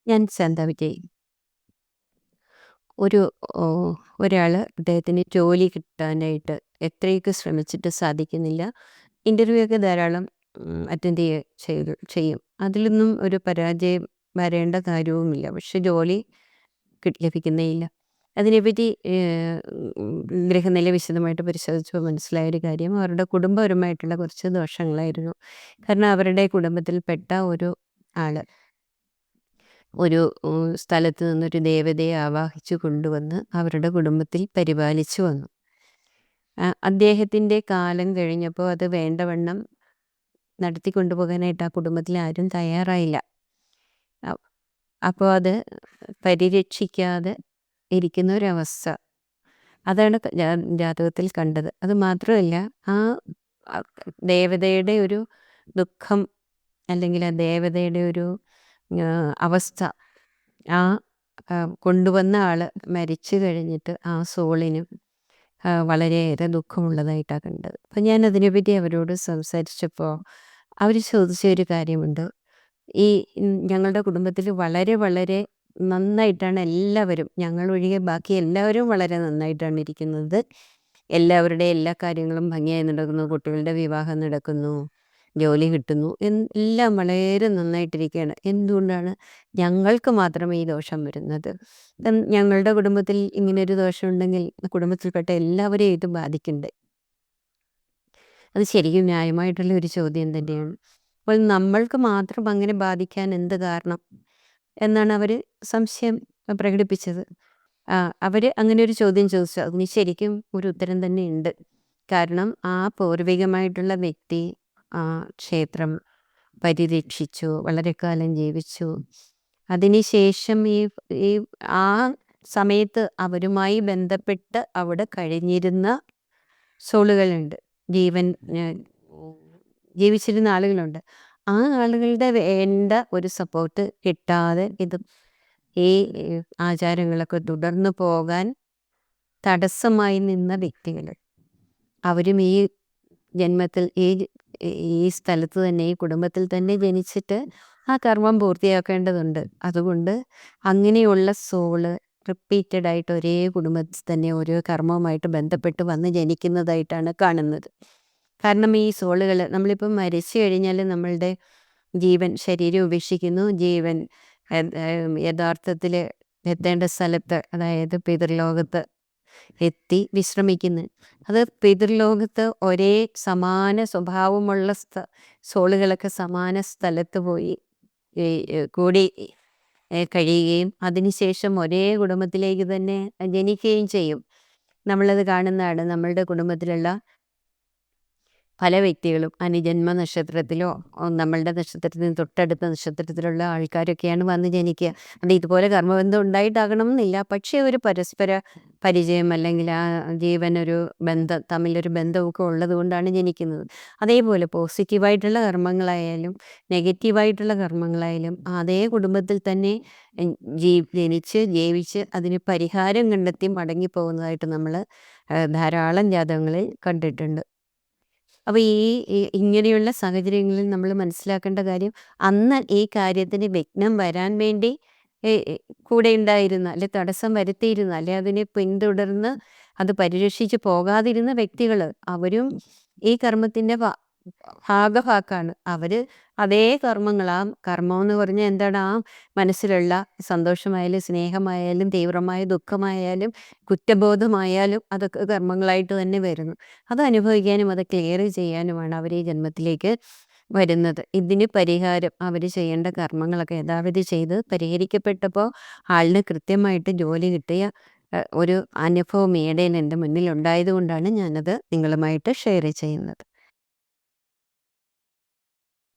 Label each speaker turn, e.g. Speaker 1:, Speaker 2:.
Speaker 1: ഞാൻ ശാന്ത വിജയ്. ഒരു ഒരാൾ അദ്ദേഹത്തിന് ജോലി കിട്ടാനായിട്ട് എത്രയൊക്കെ ശ്രമിച്ചിട്ട് സാധിക്കുന്നില്ല. ഇൻ്റർവ്യൂ ഒക്കെ ധാരാളം അറ്റൻഡ് ചെയ്യും. അതിലൊന്നും ഒരു പരാജയം വരേണ്ട കാര്യവുമില്ല. പക്ഷെ ജോലി ലഭിക്കുന്നേയില്ല. അതിനെപ്പറ്റി ഗൃഹനില വിശദമായിട്ട് പരിശോധിച്ചപ്പോൾ മനസ്സിലായ ഒരു കാര്യം അവരുടെ കുടുംബപരമായിട്ടുള്ള കുറച്ച് ദോഷങ്ങളായിരുന്നു. കാരണം അവരുടെ കുടുംബത്തിൽപ്പെട്ട ഒരു ആൾ ഒരു സ്ഥലത്ത് നിന്നൊരു ദേവതയെ ആവാഹിച്ചു കൊണ്ടുവന്ന് അവരുടെ കുടുംബത്തിൽ പരിപാലിച്ചു വന്നു. അദ്ദേഹത്തിൻ്റെ കാലം കഴിഞ്ഞപ്പോൾ അത് വേണ്ടവണ്ണം നടത്തിക്കൊണ്ടുപോകാനായിട്ട് ആ കുടുംബത്തിൽ ആരും തയ്യാറായില്ല. അപ്പോൾ അത് പരിരക്ഷിക്കാതെ ഇരിക്കുന്ന ഒരവസ്ഥ അതാണ് ജാതകത്തിൽ കണ്ടത്. അത് മാത്രമല്ല ആ ദേവതയുടെ ഒരു ദുഃഖം അല്ലെങ്കിൽ ആ ദേവതയുടെ ഒരു അവസ്ഥ ആ കൊണ്ടുവന്ന ആൾ മരിച്ചു കഴിഞ്ഞിട്ട് ആ സോളിനും വളരെയേറെ ദുഃഖമുള്ളതായിട്ടാണ് കണ്ടത്. അപ്പം ഞാൻ അതിനെപ്പറ്റി അവരോട് സംസാരിച്ചപ്പോൾ അവർ ചോദിച്ച ഒരു കാര്യമുണ്ട്. ഈ ഞങ്ങളുടെ കുടുംബത്തിൽ വളരെ വളരെ നന്നായിട്ടാണ് എല്ലാവരും, ഞങ്ങളൊഴികെ ബാക്കി എല്ലാവരും വളരെ നന്നായിട്ടാണ് ഇരിക്കുന്നത്. എല്ലാവരുടെ എല്ലാ കാര്യങ്ങളും ഭംഗിയായി നടക്കുന്നു. കുട്ടികളുടെ വിവാഹം നടക്കുന്നു, ജോലി കിട്ടുന്നു, എല്ലാം വളരെ നന്നായിട്ടിരിക്കുകയാണ്. എന്തുകൊണ്ടാണ് ഞങ്ങൾക്ക് മാത്രം ഈ ദോഷം വരുന്നത്? ഞങ്ങളുടെ കുടുംബത്തിൽ ഇങ്ങനൊരു ദോഷം ഉണ്ടെങ്കിൽ കുടുംബത്തിൽപ്പെട്ട എല്ലാവരെയും ഇത് ബാധിക്കണ്ടേ? അത് ശരിക്കും ന്യായമായിട്ടുള്ള ഒരു ചോദ്യം തന്നെയാണ്. അപ്പോൾ നമ്മൾക്ക് മാത്രം അങ്ങനെ ബാധിക്കാൻ എന്ത് കാരണം എന്നാണ് അവർ സംശയം പ്രകടിപ്പിച്ചത്. അവർ അങ്ങനെ ഒരു ചോദ്യം ചോദിച്ചു. അതിന് ശരിക്കും ഒരു ഉത്തരം തന്നെ ഉണ്ട്. കാരണം ആ പൂർവികമായിട്ടുള്ള വ്യക്തി ആ ക്ഷേത്രം പരിരക്ഷിച്ചു, വളരെ കാലം ജീവിച്ചു. അതിനുശേഷം ഈ ആ സമയത്ത് അവരുമായി ബന്ധപ്പെട്ട് അവിടെ കഴിഞ്ഞിരുന്ന സോളുകളുണ്ട്, ജീവിച്ചിരുന്ന ആളുകളുണ്ട്. ആ ആളുകളുടെ വേണ്ട ഒരു സപ്പോർട്ട് കിട്ടാതെ ഈ ആചാരങ്ങളൊക്കെ തുടർന്നു പോകാൻ തടസ്സമായി നിന്ന വ്യക്തികൾ അവരും ഈ ജന്മത്തിൽ ഈ സ്ഥലത്ത് തന്നെ, ഈ കുടുംബത്തിൽ തന്നെ ജനിച്ചിട്ട് ആ കർമ്മം പൂർത്തിയാക്കേണ്ടതുണ്ട്. അതുകൊണ്ട് അങ്ങനെയുള്ള സോള് റിപ്പീറ്റഡ് ആയിട്ട് ഒരേ കുടുംബത്തിൽ തന്നെ ഓരോ കർമ്മവുമായിട്ട് ബന്ധപ്പെട്ട് വന്ന് ജനിക്കുന്നതായിട്ടാണ് കാണുന്നത്. കാരണം ഈ സോളുകൾ നമ്മളിപ്പം മരിച്ചു കഴിഞ്ഞാൽ നമ്മളുടെ ജീവൻ ശരീരം ഉപേക്ഷിക്കുന്നു. ജീവൻ യഥാർത്ഥത്തിൽ എത്തേണ്ട സ്ഥലത്ത്, അതായത് പിതൃലോകത്ത് എത്തി വിശ്രമിക്കുന്നു. അത് പിതൃലോകത്ത് ഒരേ സമാന സ്വഭാവമുള്ള സോളുകളൊക്കെ സമാന സ്ഥലത്ത് പോയി കൂടി കഴിയുകയും അതിനുശേഷം ഒരേ കുടുംബത്തിലേക്ക് തന്നെ ജനിക്കുകയും ചെയ്യും. നമ്മളത് കാണുന്നതാണ്. നമ്മളുടെ കുടുംബത്തിലുള്ള പല വ്യക്തികളും അനുജന്മ നക്ഷത്രത്തിലോ നമ്മളുടെ നക്ഷത്രത്തിന് തൊട്ടടുത്ത നക്ഷത്രത്തിലുള്ള ആൾക്കാരൊക്കെയാണ് വന്ന് ജനിക്കുക. അത് ഇതുപോലെ കർമ്മബന്ധം ഉണ്ടായിട്ടാകണം എന്നില്ല. പക്ഷേ ഒരു പരസ്പര പരിചയം അല്ലെങ്കിൽ ആ ജീവനൊരു ബന്ധം, തമ്മിലൊരു ബന്ധമൊക്കെ ഉള്ളത് കൊണ്ടാണ് ജനിക്കുന്നത്. അതേപോലെ പോസിറ്റീവായിട്ടുള്ള കർമ്മങ്ങളായാലും നെഗറ്റീവായിട്ടുള്ള കർമ്മങ്ങളായാലും അതേ കുടുംബത്തിൽ തന്നെ ജനിച്ച് ജീവിച്ച് അതിന് പരിഹാരം കണ്ടെത്തി മടങ്ങിപ്പോകുന്നതായിട്ട് നമ്മൾ ധാരാളം ജാതകങ്ങളിൽ കണ്ടിട്ടുണ്ട്. അപ്പോൾ ഇങ്ങനെയുള്ള സാഹചര്യങ്ങളിൽ നമ്മൾ മനസ്സിലാക്കേണ്ട കാര്യം, അന്ന് ഈ കാര്യത്തിന് വിഘ്നം വരാൻ വേണ്ടി കൂടെ ഉണ്ടായിരുന്ന, അല്ലെ തടസ്സം വരുത്തിയിരുന്ന, അല്ലെ അതിനെ പിന്തുടർന്ന് അത് പരിരക്ഷിച്ച് പോകാതിരുന്ന വ്യക്തികൾ അവരും ഈ കർമ്മത്തിൻ്റെ ഭാഗഭാക്കാണ്. അവർ അതേ കർമ്മങ്ങൾ, ആ കർമ്മം എന്ന് പറഞ്ഞാൽ എന്താണ്, ആ മനസ്സിലുള്ള സന്തോഷമായാലും സ്നേഹമായാലും തീവ്രമായ ദുഃഖമായാലും കുറ്റബോധമായാലും അതൊക്കെ കർമ്മങ്ങളായിട്ട് തന്നെ വരുന്നു. അത് അനുഭവിക്കാനും അത് ക്ലിയർ ചെയ്യാനുമാണ് അവർ ഈ ജന്മത്തിലേക്ക് വരുന്നത്. ഇതിന് പരിഹാരം അവർ ചെയ്യേണ്ട കർമ്മങ്ങളൊക്കെ യഥാവിധി ചെയ്ത് പരിഹരിക്കപ്പെട്ടപ്പോൾ ആളിന് കൃത്യമായിട്ട് ജോലി കിട്ടിയ ഒരു അനുഭവം ഈയിടെ എൻ്റെ മുന്നിൽ ഉണ്ടായതുകൊണ്ടാണ് ഞാനത് നിങ്ങളുമായിട്ട് ഷെയർ ചെയ്യുന്നത്.